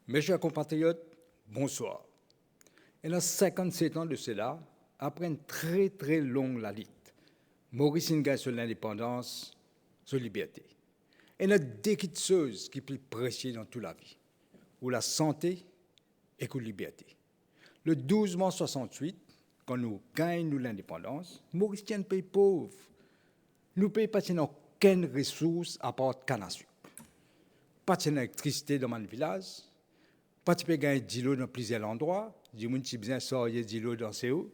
Mes chers compatriotes, bonsoir. Et dans 57 ans de cela, après une très très longue lutte, Maurice gagne sur l'indépendance, sur la liberté. Et notre deux choses qui plus précieuses dans toute la vie, ou la santé et la liberté. Le 12 mars 68, quand nous gagnons l'indépendance, Maurice tient un pays pauvre. Nous ne payons pas aucune ressource à part canne à sucre. Pas d'électricité dans mon village, pas de gagner d'îlots dans plusieurs endroits, du monde qui besoin sortir d'îlots dans Séoul,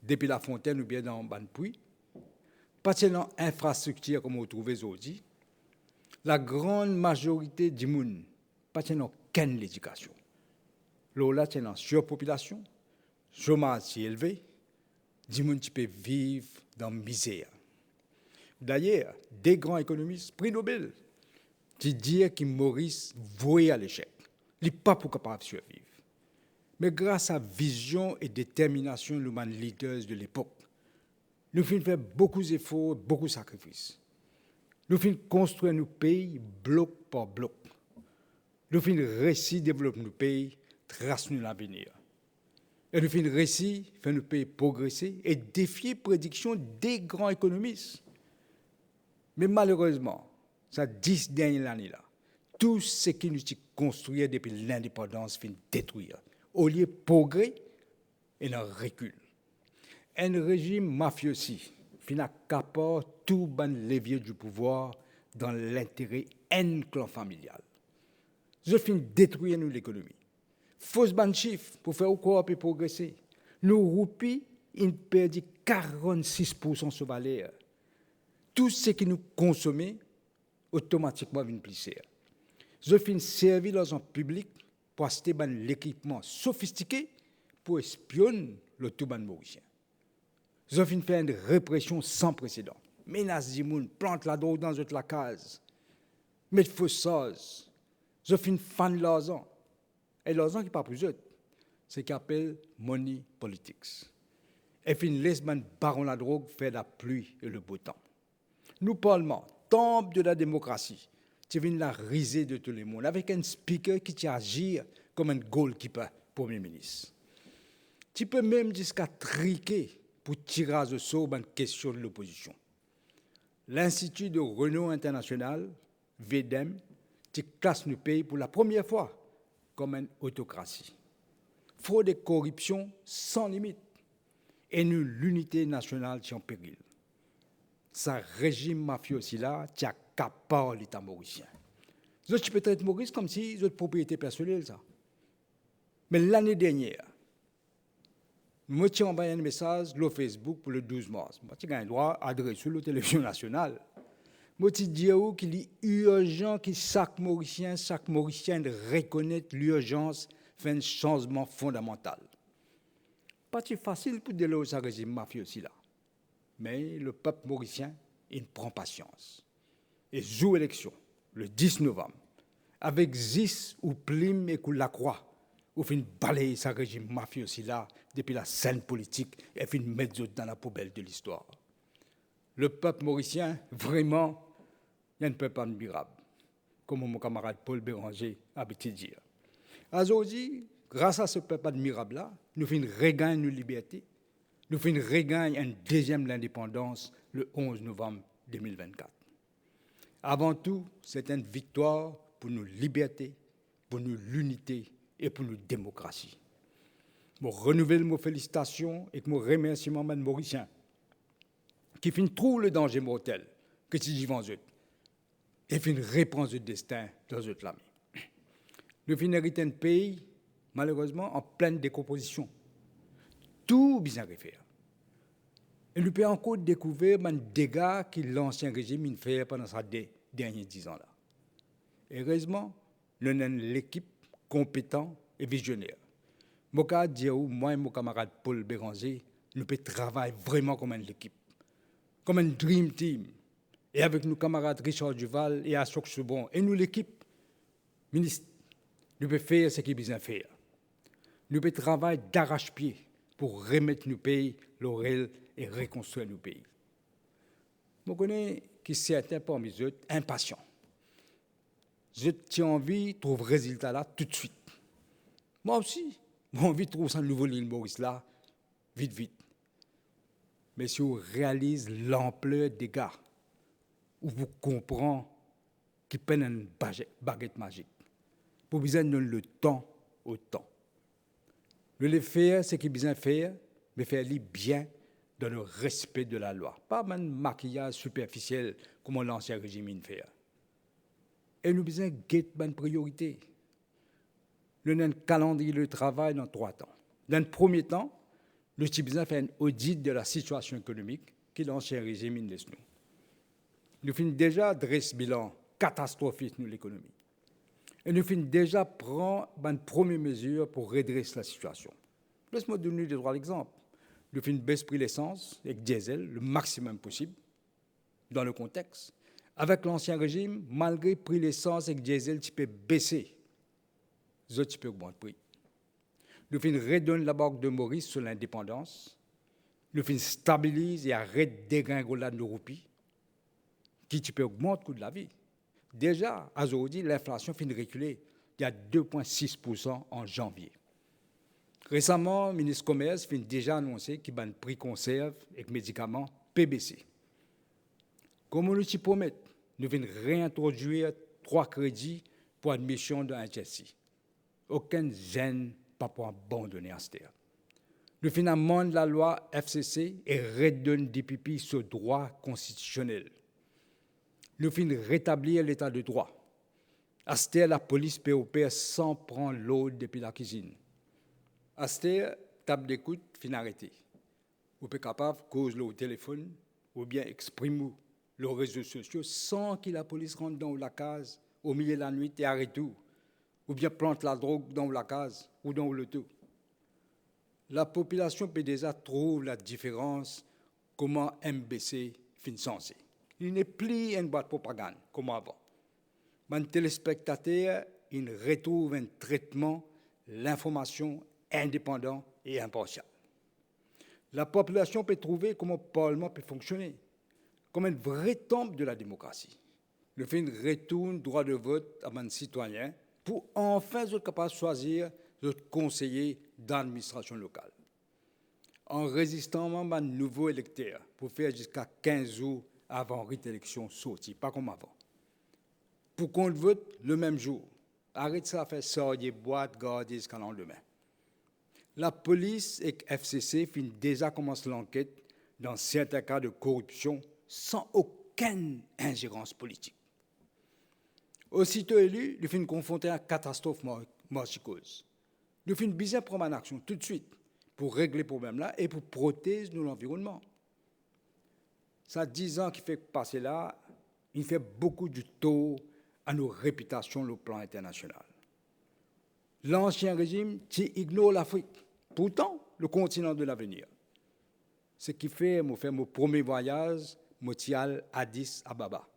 depuis la fontaine ou bien dans le puits, pas d'infrastructure comme vous trouvez aujourd'hui. La grande majorité du monde pas aucune éducation. Là, c'est une surpopulation, chômage élevé, du monde qui peut vivre dans la misère. D'ailleurs, des grands économistes, prix Nobel, qui disent que Maurice voué à l'échec. Il n'est pas pour capable de survivre. Mais grâce à la vision et détermination de nos leaders de l'époque, nous avons fait beaucoup d'efforts, beaucoup de sacrifices. Nous avons construire nos pays bloc par bloc. Nous avons réussi à développer nos pays, tracer l'avenir. Et nous avons réussi à faire nos pays progresser et défier les prédictions des grands économistes. Mais malheureusement, ces 10 dernières années-là, tout ce qui nous a construit depuis l'indépendance finit détruire. Au lieu de progrès, il en recule. Un régime mafieux finit accaparer tout le levier du pouvoir dans l'intérêt d'un clan familial. Je finis détruire nous l'économie. Fausse ban chiffre pour faire quoi pour progresser. Nos roupies, ils perdent 46% sur valeur. Tout ce que nous consommons, automatiquement, vient plus cher. Je finis servir l'argent public pour acheter l'équipement sophistiqué pour espionner le tout mauricien. Je finis faire une répression sans précédent. Menace du monde, plante la drogue dans la case, mettre faux sauce. Je finis fan l'argent. Et l'argent qui n'est pas plus autre, c'est ce qu'on appelle money politics. Et finis laisse baron la drogue faire la pluie et le beau temps. Nous, Parlement, temple de la démocratie, tu viens la risée de tout le monde, avec un speaker qui agit comme un goalkeeper, Premier ministre. Tu peux même jusqu'à triquer pour tirer à ce sort une question de l'opposition. L'Institut de renom international, VEDEM, qui classe le pays pour la première fois comme une autocratie. Fraude et corruption sans limite. Et nous, l'unité nationale qui est en péril. Ce régime mafieux aussi-là, qui accapare l'État mauricien. Je peux traiter Maurice comme si c'était propriété personnelle, ça. Mais l'année dernière, moi, j'ai envoyé un message sur Facebook pour le 12 mars. Moi, j'ai un droit à adresser sur la télévision nationale. Moi, j'ai dit qu'il est urgent que chaque Mauricien reconnaisse l'urgence fait un changement fondamental. Pas si facile pour déloger ce régime mafieux aussi-là. Mais le peuple mauricien, il prend patience. Et joue élection, le 10 novembre, avec Zis ou Plim et Lacroix, où fin balayer ce régime mafieux aussi-là, depuis la scène politique, et fin mettre dans la poubelle de l'histoire. Le peuple mauricien, vraiment, il y a un peuple admirable, comme mon camarade Paul Béranger a habitué de dire. Aujourd'hui, grâce à ce peuple admirable-là, nous finissons regagner nos libertés, nous finissons regagner une deuxième indépendance le 11 novembre 2024. Avant tout, c'est une victoire pour nos libertés, pour nos l'unité et pour nos démocraties. Je renouvelle mes félicitations et mes remerciements à Mauriciens qui finissent trouver le danger mortel que tu dis en eux et finissent reprendre le destin dans eux la main. Nous finissons hériter un pays, malheureusement, en pleine décomposition. Tout bien refaire. Et nous pouvons encore découvrir les dégâts que l'ancien régime a fait pendant ces derniers 10 ans-là. Heureusement, nous avons l'équipe compétente et visionnaire. Moi et mon camarade Paul Béranger, nous pouvons travailler vraiment comme une équipe, comme un dream team. Et avec nos camarades Richard Duval et Ashok Soubon, et nous l'équipe, ministre, nous pouvons faire ce qu'il y a besoin de faire. Nous pouvons travailler d'arrache-pied pour remettre nos pays l'oreille et reconstruire nos pays. Je connais que certains parmi eux impatients. j'ai envie de trouver le résultat là tout de suite. Moi aussi, j'ai envie de trouver ça nouveau l'île Maurice là, vite, vite. Mais si vous réalisez l'ampleur des dégâts, ou vous comprenez qu'il peine une baguette magique, pour besoin de le temps au temps. Le faire, c'est qu'il besoin de faire, mais faire-le bien dans le respect de la loi. Pas un maquillage superficiel comme l'ancien régime fait. Et nous besoin de une priorité. Nous avons un calendrier de travail dans 3 temps. Dans le premier temps, nous avons besoin de faire un audit de la situation économique que l'ancien régime laisse nous. Nous finissons déjà dresser bilan catastrophique de l'économie. Et nous finissons déjà prendre une première mesure pour redresser la situation. Laisse-moi donner 2-3 exemples. Nous finissons baisser prix l'essence avec diesel le maximum possible dans le contexte. Avec l'ancien régime, malgré le prix l'essence avec diesel, tu peux baisser. Les autres, tu peux augmenter le prix. Nous finissons redonner la banque de Maurice sur l'indépendance. Nous finissons stabiliser et arrêter de dégringoler nos roupies, qui tu peux augmenter le coût de la vie. Déjà, à aujourd'hui, l'inflation finit de reculer. Il y a 2,6% en janvier. Récemment, le ministre du Commerce finit déjà annoncé qu'il y a un prix conserve et médicaments PBC. Comme nous nous promettons, nous venons réintroduire 3 crédits pour admission d'un HSI. Aucun gêne pas pour abandonner à ce terre. Nous finissons amender la loi FCC et redonner des pipis ce droit constitutionnel. Nous finissons rétablir l'état de droit. À ce terre, la police peut opérer sans prendre l'eau depuis la cuisine. À ce terre, table d'écoute fin arrêtée. Vous êtes capable de causer au téléphone ou bien exprimer les réseaux sociaux sans que la police rentre dans la case au milieu de la nuit et arrête tout. Ou bien plante la drogue dans la case ou dans le tout. La population peut déjà trouver la différence comment MBC fin censé. Il n'est plus une boîte de propagande comme avant. Les téléspectateurs ils retrouvent un traitement, l'information indépendant et impartial. La population peut trouver comment le Parlement peut fonctionner, comme un vrai temple de la démocratie. Le fait retourne droit de vote à un citoyen pour enfin être capable de choisir notre conseiller d'administration locale. En résistant à un nouveau électeur pour faire jusqu'à 15 jours avant la élection sortie, pas comme avant. Pour qu'on vote le même jour, arrête ça à faire sortir des boîtes, garder jusqu'à lendemain. La police et FCC finissent déjà commencé l'enquête dans certains cas de corruption sans aucune ingérence politique. Aussitôt élu, nous finissons confrontés à une catastrophe morticose. Nous finissons bien prendre une action tout de suite pour régler le problème-là et pour protéger l'environnement. Ça 10 ans qu'il fait passer là, il fait beaucoup du tort à nos réputations sur le plan international. L'ancien régime ignore l'Afrique, pourtant le continent de l'avenir. Ce qui fait mon premier voyage, à Addis Ababa,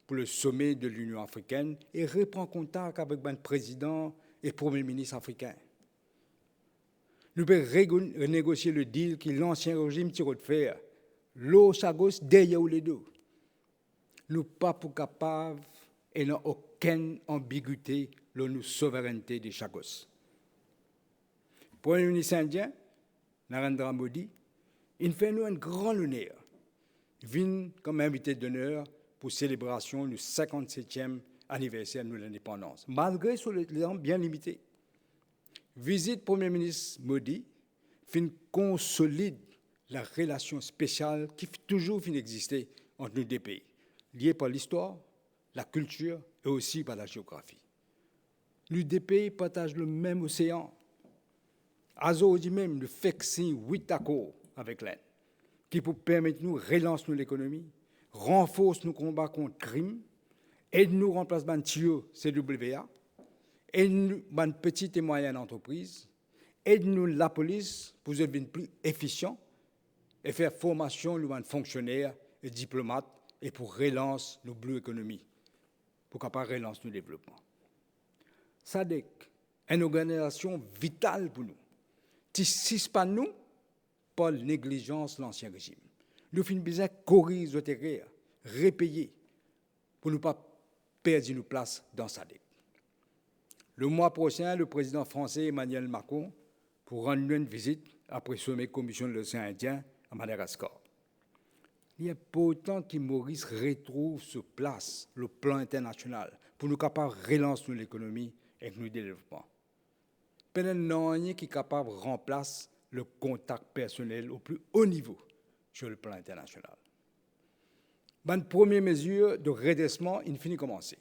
pour le sommet de l'Union africaine et reprend contact avec le président et premier ministre africain. Nous pouvons renégocier le deal que l'ancien régime tire de faire. L'eau Chagos derrière les deux. Nous ne sommes pas capables et n'avons aucune ambiguïté dans nos souverainetés des Chagos. Premier ministre indien, Narendra Modi, il fait nous un grand honneur. Il vient comme invité d'honneur pour célébration du 57e anniversaire de l'indépendance, malgré son temps bien limité. Visite Premier ministre Modi, fin consolide la relation spéciale qui toujours fin exister entre nos deux pays, liée par l'histoire, la culture et aussi par la géographie. Nos deux pays partagent le même océan. Azo dit même de fixer 8 accords avec l'Inde, qui pour permettre nous relancer l'économie, renforce nos combats contre le crime, aide nous remplacer le TIO CWA, aide nous les petites et moyennes entreprises, aide nous la police pour devenir plus efficient et faire formation de fonctionnaires et diplomates et pour relancer nos blue économies, pour capable relancer nos développements. SADC est une organisation vitale pour nous. Si pas nous, pas la négligence de l'ancien régime. Nous finissons besoin de corriger nos erreurs, repayer, pour ne pas perdu une place dans sa dette. Le mois prochain, le président français Emmanuel Macron pour rendre une visite après sommet commission de l'océan Indien à Madagascar. Il est important que Maurice retrouve sa place, le plan international, pour nous capables de relancer l'économie et le développement. Pendant qui est capable de remplacer le contact personnel au plus haut niveau sur le plan international. Une première mesure de redressement est fini commencer.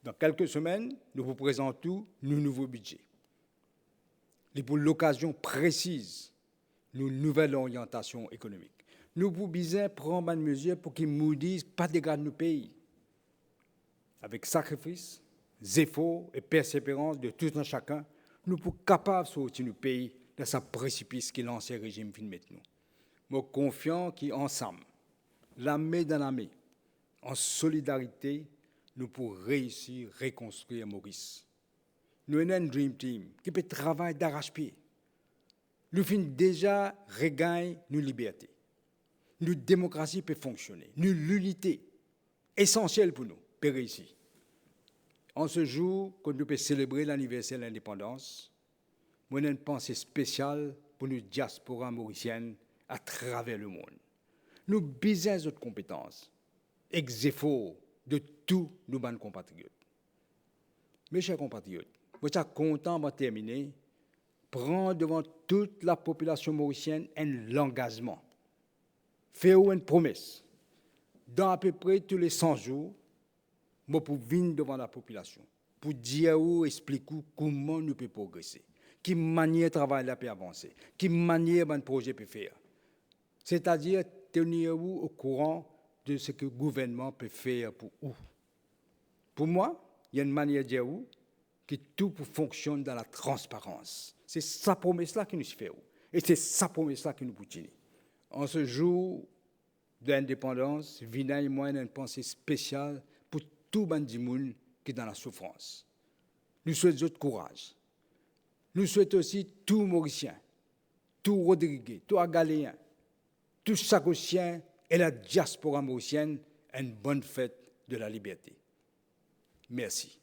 Dans quelques semaines, nous vous présentons nos nouveaux budgets. Et pour l'occasion précise, nos nouvelles orientations économiques. Nous vous disons prendre une mesure pour qu'ils nous disent pas dégrader nos pays. Avec sacrifice, efforts et persévérance de tout un chacun, nous sommes capables de sortir nos pays de ce précipice que l'ancien régime vient de mettre nous. Nous sommes confiants qu'ensemble, la main dans la main, en solidarité, nous pourrons réussir à reconstruire Maurice. Nous avons un Dream Team qui peut travailler d'arrache-pied. Nous finissons déjà regagner nos libertés. Notre démocratie peut fonctionner. L'unité, essentielle pour nous, peut réussir. En ce jour, quand nous pouvons célébrer l'anniversaire de l'indépendance, nous avons une pensée spéciale pour nos diasporas mauriciennes à travers le monde. Nous besoin notre compétences, efforts de tous nos bonnes compatriotes. Mes chers compatriotes, je suis content de terminer, prendre devant toute la population mauricienne un engagement, faire une promesse. Dans à peu près tous les 100 jours, je pour venir devant la population, pour dire ou expliquer comment nous pouvons progresser, quelle manière de travail peut avancer, quelle manière un projet peut faire. C'est-à-dire tenir-vous au courant de ce que le gouvernement peut faire pour vous. Pour moi, il y a une manière de dire que tout fonctionne dans la transparence. C'est sa promesse-là qui nous fait. Et c'est sa promesse-là qui nous peut tenir. En ce jour de l'indépendance, Vina et moi avons une pensée spéciale pour tout le monde qui est dans la souffrance. Nous souhaitons courage. Nous souhaitons aussi tout Mauricien, tout Rodriguez, tout Agaléen, tout Sagotien et la diaspora mauricienne une bonne fête de la liberté. Merci.